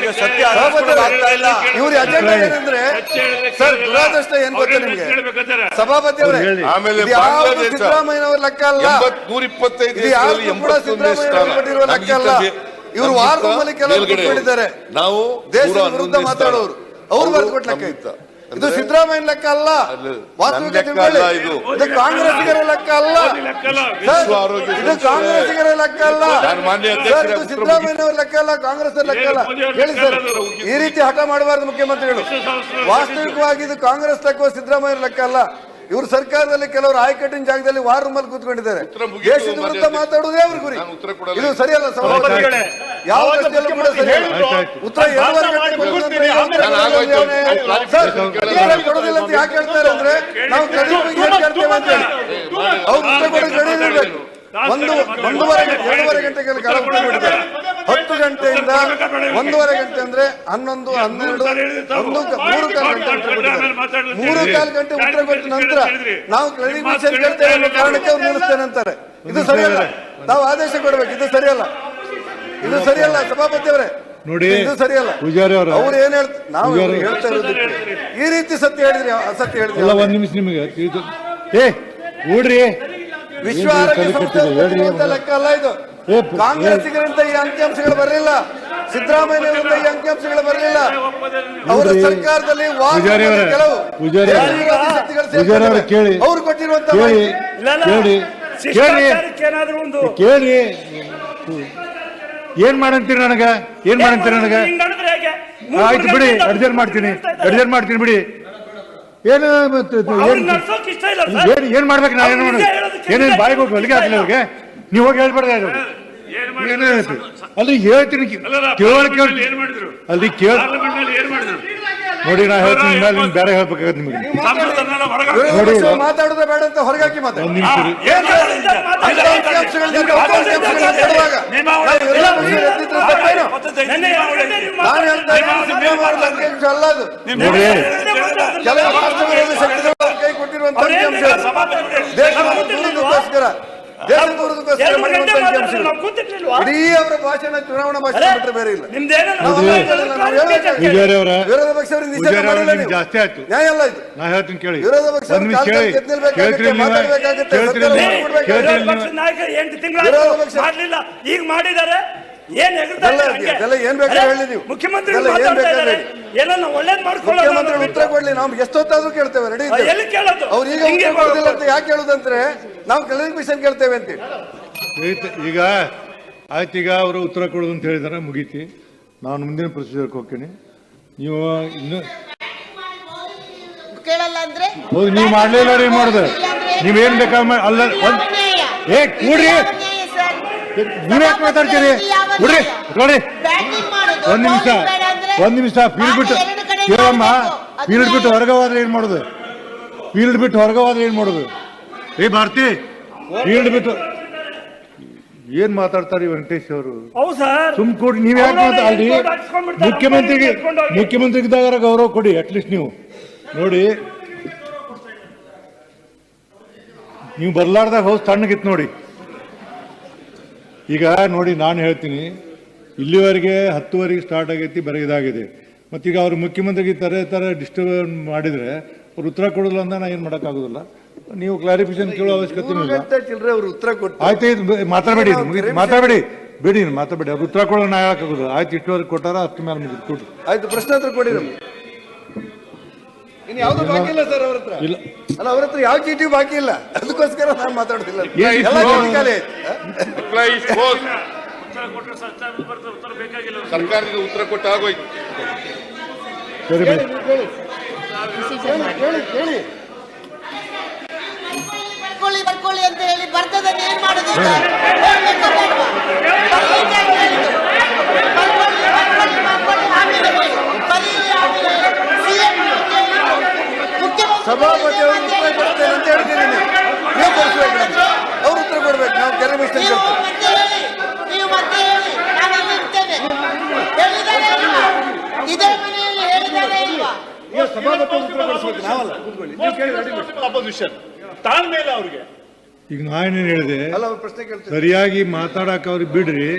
ಅವ್ರಿಗೆ ಸತ್ಯ ಆಗ್ತಾ ಇಲ್ಲ. ಇವ್ರ ಅಜೆಂಡಾ ಏನಂದ್ರೆ ಸರ್ ದುರಾದೃಷ್ಟ ಏನ್ ಗೊತ್ತಾ ನಿಮ್ಗೆ ಸಭಾಪತಿ ಅವರೇ, ಆಮೇಲೆ ಸಿದ್ದರಾಮಯ್ಯನವರ ಲೆಕ್ಕ ಅಲ್ಲ, 125 ಕೂಡ ಸಿದ್ದರಾಮಯ್ಯ ಕೊಟ್ಟಿರುವ ಲೆಕ್ಕ ಅಲ್ಲ. ಇವರು ವಾರ ರೂಮಲ್ಲಿ ಕೆಲವರು ಕೂತ್ಕೊಂಡಿದ್ದಾರೆ, ನಾವು ದೇಶದ ವಿರುದ್ಧ ಮಾತಾಡೋರು, ಅವ್ರು ಬರ್ಕೊಟ್ ಲೆಕ್ಕ ಇತ್ತು. ಇದು ಸಿದ್ದರಾಮಯ್ಯ ಲೆಕ್ಕ ಅಲ್ಲ, ಇದು ಕಾಂಗ್ರೆಸ್ಸಿಗರ ಲೆಕ್ಕ ಅಲ್ಲ, ಇದು ಕಾಂಗ್ರೆಸ್ಸಿಗರ ಲೆಕ್ಕ ಅಲ್ಲ, ಇದು ಸಿದ್ದರಾಮಯ್ಯನವರ ಲೆಕ್ಕ ಅಲ್ಲ, ಕಾಂಗ್ರೆಸ್ ಲೆಕ್ಕ ಅಲ್ಲ. ಹೇಳಿ ಸರ್, ಈ ರೀತಿ ಹಠ ಮಾಡಬಾರದು ಮುಖ್ಯಮಂತ್ರಿಗಳು. ವಾಸ್ತವಿಕವಾಗಿ ಇದು ಕಾಂಗ್ರೆಸ್ ಲೆಕ್ಕ, ಸಿದ್ದರಾಮಯ್ಯ ಲೆಕ್ಕ ಅಲ್ಲ. ಇವರು ಸರ್ಕಾರದಲ್ಲಿ ಕೆಲವರು ಆಯ್ಕಟ್ಟಿನ ಜಾಗದಲ್ಲಿ ವಾರ್ ರೂಮಲ್ಲಿ ಕೂತ್ಕೊಂಡಿದ್ದಾರೆ, ದೇಶದ ವಿರುದ್ಧ ಮಾತಾಡುವುದೇ ಅವ್ರ ಗುರಿ. ಇದು ಸರಿಯಲ್ಲ ಸಭಾಪತಿಗಳೇ, ಯಾವ ದೃಷ್ಟಿಯಲ್ಲೂ ಕೂಡ ಸರಿಯಲ್ಲ. ಉತ್ತರ ಕೊಡೋದಿಲ್ಲ ಅಂತ ಯಾಕೆ ಹೇಳ್ತಾರೆ ಅಂದ್ರೆ ನಾವು ಕೇಳ್ತೇವೆ ಅಂತ ಹೇಳಿ ಅವ್ರು ಉತ್ತರ ಕೊಡೋದು ನಡೆಯಲಿರ್ಬೇಕು. 2.5 ಗಂಟೆಗೆ ಕಾಲ ಬಿಟ್ಟಿದ್ದಾರೆ. 10 ಗಂಟೆಯಿಂದ 1.5 ಗಂಟೆ ಅಂದ್ರೆ 11, 12, 3.25 ಗಂಟೆ ಉತ್ತರ ಕೊಟ್ಟ ನಂತರ ನಾವು ಕ್ಲಾರಿಫಿಕೇಶನ್ ಕೇಳ್ತೇವೆ ಅನ್ನೋ ಕಾರಣಕ್ಕೆ ಅವ್ರು ನಿಲ್ಲಿಸ್ತೇನೆ ಅಂತಾರೆ. ಇದು ಸರಿಯಲ್ಲ, ತಾವು ಆದೇಶ ಕೊಡ್ಬೇಕು. ಇದು ಸರಿಯಲ್ಲ, ಇದು ಸರಿಯಲ್ಲ ಸಭಾಪತಿ ಅವರೇ, ನೋಡಿ ಇದು ಸರಿಯಲ್ಲ. ಅವ್ರು ಏನ್ ಹೇಳ್ತಾರೆ, ನಾವು ಹೇಳ್ತಾ ಇರೋದು ಈ ರೀತಿ ಸತ್ಯ ಹೇಳಿದ್ರಿ ಅಸತ್ಯ ಹೇಳಿದ್ರಿ. ಒಂದ್ ನಿಮಿಷ ನಿಮಗೆ ಊಡ್ರಿ, ವಿಶ್ವ ಆರೋಗ್ಯ ಸಂಸ್ಥೆ ಲೆಕ್ಕ ಅಲ್ಲ ಇದು. ಕಾಂಗ್ರೆಸ್ಸಿಗರಿಂದ ಈ ಅಂಕಿಅಂಶಗಳು ಬರಲಿಲ್ಲ, ಸಿದ್ದರಾಮಯ್ಯನವರಿಂದ ಈ ಅಂಕಿಅಂಶಗಳು ಬರಲಿಲ್ಲ. ಅವರ ಸರ್ಕಾರದಲ್ಲಿ ಕೆಲವು ಅವ್ರು ಕೊಟ್ಟಿರುವಂತ ಕೇಳಿ ಏನ್ ಮಾಡಂತೀರಿ ನನಗ, ಏನ್ ಮಾಡಂತೀರಿ ನನಗ? ಆಯ್ತು ಬಿಡಿ, ಅಡ್ಜಸ್ಟ್ ಮಾಡ್ತೀನಿ ಬಿಡಿ. ಏನ್ ಮಾಡ್ಬೇಕು? ನಾ ಏನೇನು ಬಾಯಿಗೆ ಹೋಗಿ ಹೊಲಿಗೆ ಹಾಕಲಿ ಅವ್ರಿಗೆ? ನೀವು ಹೋಗಿ ಹೇಳ್ಬಾರ್ದು ಅಲ್ಲಿ ಹೇಳ್ತೀನಿ, ಅಲ್ಲಿ ಕೇಳ ನೋಡಿ. ನಾ ಹೇಳ್ತೀನಿ, ಬೇರೆ ಹೇಳ್ಬೇಕಾಗತ್ತೆ ನಿಮಗೆ. ಮಾತಾಡೋದೇ ಬೇಡ ಅಂತ ಹೊರಗಾಕಿ ಅಲ್ಲ ಅದು. ಕೆಲವು ರಾಷ್ಟ್ರಗಳಲ್ಲಿ ಶಕ್ತಿಗಳ ಕೈ ಕೊಟ್ಟಿರುವಂತ ದೇಶಕ್ಕೋಸ್ಕರ ಇಡೀ ಅವರ ಭಾಷಣ ಚುನಾವಣಾ ಭಾಷಣ ಬಿಟ್ಟರೆ ಬೇರೆ ಇಲ್ಲ. ವಿರೋಧ ಪಕ್ಷವರಿಂದ ಜಾಸ್ತಿ ಆಯ್ತು, ನ್ಯಾಯ ಅಲ್ಲ ಇದು. ನಾ ಹೇಳ್ತೀನಿ ಕೇಳಿ. ವಿರೋಧ ಪಕ್ಷ ಈಗ ಮಾಡಿದ್ದಾರೆ, ಏನ್ ಏನ್ ಬೇಕಾದ್ರೆ ಹೇಳಿ ನೀವು. ಮುಖ್ಯಮಂತ್ರಿ ಉತ್ತರ ಕೊಡ್ಲಿ, ನಾವು ಎಷ್ಟೊತ್ತಾದ್ರೂ ಕೇಳ್ತೇವೆ, ರೆಡಿ ಅವ್ರು ಈಗ ಕೊಡೋದಿಲ್ಲ ಅಂತ ಯಾಕೆ ಹೇಳುದಂದ್ರೆ ನಾವು ಕ್ಲಾರಿಫಿಕೇಶನ್ ಕೇಳ್ತೇವೆ ಅಂತ. ಈಗ ಆಯ್ತು, ಈಗ ಅವರು ಉತ್ತರ ಕೊಡೋದು ಅಂತ ಹೇಳಿದಾರೆ, ಮುಗೀತಿ. ನಾನು ಮುಂದಿನ ಪ್ರೊಸೀಜರ್ಗೆ ಹೋಗ್ತೀನಿ. ನೀವು ಇನ್ನು ಹೌದು, ನೀವು ಮಾಡ್ಲಿಲ್ಲ ರೀ, ಮಾಡುದು ನೀವೇನ್ ಬೇಕಾದ್ರೆ ಅಲ್ಲ. ಕೂಡ್ರಿ, ನೀವ್ಯಾಕೆ ಮಾತಾಡ್ತೀರಿ? ಬಿಡ್ರಿ, ನೋಡಿ ಒಂದ್ ನಿಮಿಷ ಫೀಲ್ಡ್ ಬಿಟ್ಟು ಕೇಳಮ್ಮ. ಫೀಲ್ಡ್ ಬಿಟ್ಟು ಹೊರಗವಾದ್ರೆ ಏನ್ ಮಾಡುದು? ಫೀಲ್ಡ್ ಬಿಟ್ಟು ಹೊರಗವಾದ್ರೆ ಏನ್ ಮಾಡುದು? ಭಾರತಿ, ಫೀಲ್ಡ್ ಬಿಟ್ಟು ಏನ್ ಮಾತಾಡ್ತಾರೆ ವೆಂಕಟೇಶ್ ಅವರು? ಸುಮ್ ಕೊಡಿ, ನೀವ್ ಯಾಕೆ ಅಲ್ಲಿ ಮುಖ್ಯಮಂತ್ರಿಗಿದ್ದಾಗ ಗೌರವ ಕೊಡಿ ಅಟ್ಲೀಸ್ಟ್. ನೀವು ನೋಡಿ, ನೀವು ಬರ್ಲಾರ್ದಾಗ ಹೌಸ್ ತಣ್ಣಗಿತ್ತು ನೋಡಿ. ಈಗ ನೋಡಿ, ನಾನು ಹೇಳ್ತೀನಿ, ಇಲ್ಲಿವರೆಗೆ 10ವರೆಗೆ ಸ್ಟಾರ್ಟ್ ಆಗೈತಿ, ಬರೆಯದಾಗಿದೆ. ಮತ್ತೀಗ ಅವ್ರು ಮುಖ್ಯಮಂತ್ರಿಗೆ ತರ ಡಿಸ್ಟರ್ಬ್ ಮಾಡಿದ್ರೆ ಅವ್ರು ಉತ್ತರ ಕೊಡೋಲ್ಲ ಅಂತ ನಾ ಏನು ಮಾಡೋಕ್ಕಾಗೋದಿಲ್ಲ. ನೀವು ಕ್ಲಾರಿಫಿಕೇಶನ್ ಕೇಳೋ ಅವಶ್ಯಕತೆ ಇಲ್ಲ. ಆಯ್ತು, ಮಾತಾಡಬೇಡಿ, ಬಿಡಿ, ಮಾತಾಡಬೇಡಿ. ಅವ್ರು ಉತ್ತರ ಕೊಡೋ ನಾ ಹೇಳಕ್ಕಾಗೋದು. ಆಯ್ತು, ಇಷ್ಟವರೆಗೆ ಕೊಟ್ಟಾರ, ಅಷ್ಟು ಮೇಲೆ ಮುಗಿದು ಕೊಡ್ರಿ. ಆಯ್ತು, ಪ್ರಶ್ನೆ ಹತ್ರ ಕೊಡಿ. ಯಾವ್ದು ಬಾಕಿ ಇಲ್ಲ ಸರ್ ಅವ್ರ ಹತ್ರ. ಇಲ್ಲ ಅಲ್ಲ, ಅವ್ರ ಹತ್ರ ಯಾವ ಚೀಟಿ ಬಾಕಿ ಇಲ್ಲ, ಅದಕ್ಕೋಸ್ಕರ ನಾನು ಮಾತಾಡೋದಿಲ್ಲ. ಸರ್ಕಾರದಿಂದ ಉತ್ತರ ಕೊಟ್ಟು ಆಗೋಯ್ತು. ಬರ್ಕೊಳ್ಳಿ ಅಂತ ಹೇಳಿ ಬರ್ತದನ್ನ ಏನ್ ಮಾಡುದಿಲ್ಲ. ಸಭಾಪತಿ ಅವರು ಉತ್ತರ ಕೊಡ್ತೇನೆ ಅಂತ ಹೇಳ್ತೀನಿ, ನೀವು ತೋರಿಸ್ಬೇಕು, ಅವ್ರು ಉತ್ತರ ಕೊಡ್ಬೇಕು. ನಾವು ಕೆರೆ ಮಿಸ್ಟೇಕ್ ನೀವು ಮತ್ತೆ ಹೇಳಿ, ನಾನು ಅಲ್ಲಿ ಇರ್ತೇನೆ. ಹೇಳಿದ್ದಾರೆ ಇಲ್ವಾ? ಇದೇ ಮನೆಯಲ್ಲಿ ಹೇಳಿದ್ದಾರೆ ಇಲ್ವಾ? ಸಭಾಪತಿ ಉತ್ತರ ಕೊಡಿಸ್ಬೇಕು, ನಾವಲ್ಲ. ಅಪೋಸಿಷನ್ ತಾಳ್ಮೆ ಇಲ್ಲ ಅವ್ರಿಗೆ. ಈಗ ನಾನೇನು ಹೇಳಿದೆ, ಅಲ್ಲ, ಅವ್ರು ಪ್ರಶ್ನೆ ಕೇಳ್ತಾರೆ, ಸರಿಯಾಗಿ ಮಾತಾಡಕ್ಕೆ ಅವ್ರಿಗೆ ಬಿಡ್ರಿ.